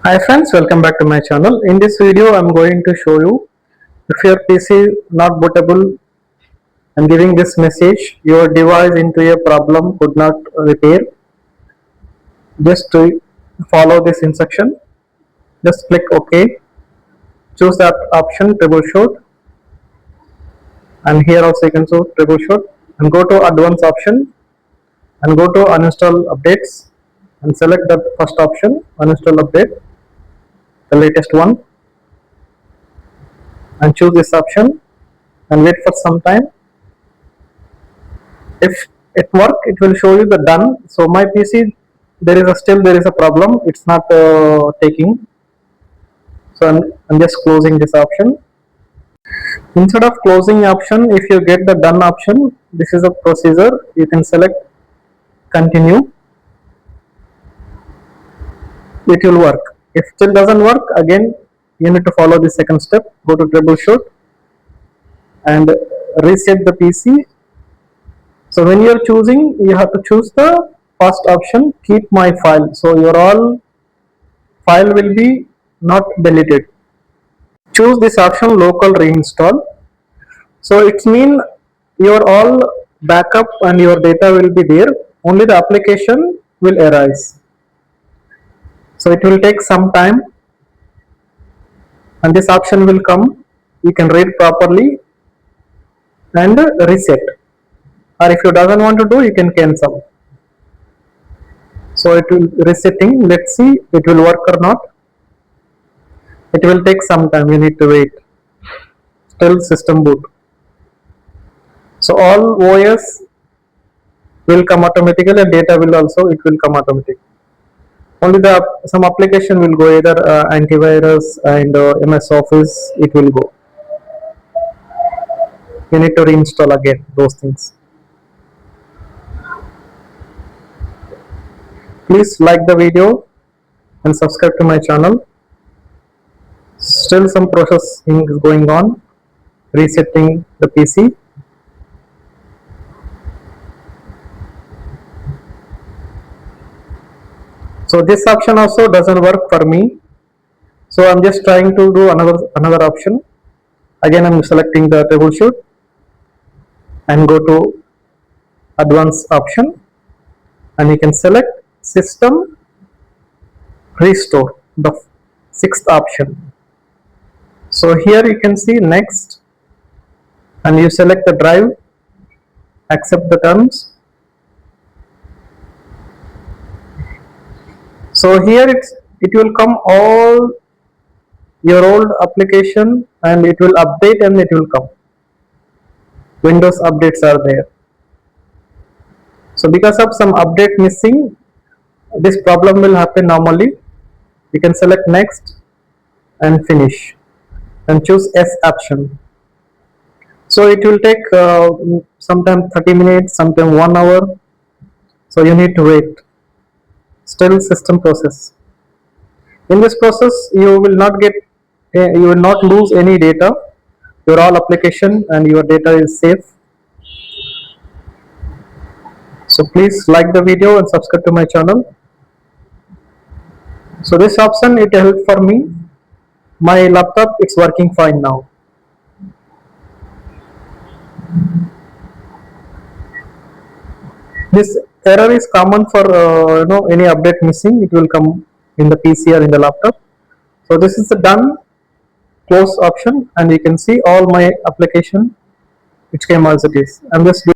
Hi friends, welcome back to my channel. In this video, I'm going to show you if your PC not bootable. I'm giving this message: your device into a problem could not repair. Just to follow this instruction, just click OK. Choose that option troubleshoot, and here also you can choose troubleshoot and go to advanced option and go to uninstall updates and select the first option, uninstall update, the latest one, and choose this option and wait for some time. If it work, it will show you the done. So my PC, there is a problem, it's not taking. So I'm just closing this option. Instead of closing option, if you get the done option, this is a procedure, you can select continue. It will work. If still doesn't work, again you need to follow the second step. Go to troubleshoot and reset the PC. So when you are choosing, you have to choose the first option, keep my file. So your all file will be not deleted. Choose this option, local reinstall. So it means your all backup and your data will be there, only the application will arise. So it will take some time and this option will come. You can read properly and reset, or if you doesn't want to do, you can cancel. So it will resetting. Let's see it will work or not. It will take some time, you need to wait. Still system boot. So all OS will come automatically and data will also, it will come automatically. Only the some application will go, either antivirus and MS Office, it will go. You need to reinstall again those things. Please like the video and subscribe to my channel. Still some processing is going on, resetting the PC. So this option also doesn't work for me. So I'm just trying to do another option. Again I'm selecting the troubleshoot and go to advanced option and you can select system restore, the sixth option. So here you can see next and you select the drive, accept the terms. So here it will come all your old application and it will update and it will come. Windows updates are there. So because of some update missing, this problem will happen normally. You can select next and finish and choose S option. So it will take sometime 30 minutes, sometime 1 hour. So you need to wait. Still system process. In this process, you will not lose any data. Your all application and your data is safe. So please like the video and subscribe to my channel. So this option, it helped for me. My laptop, it's working fine now. This error is common for any update missing. It will come in the PC or in the laptop. So this is the done, close option, and you can see all my application which came as it is. I'm just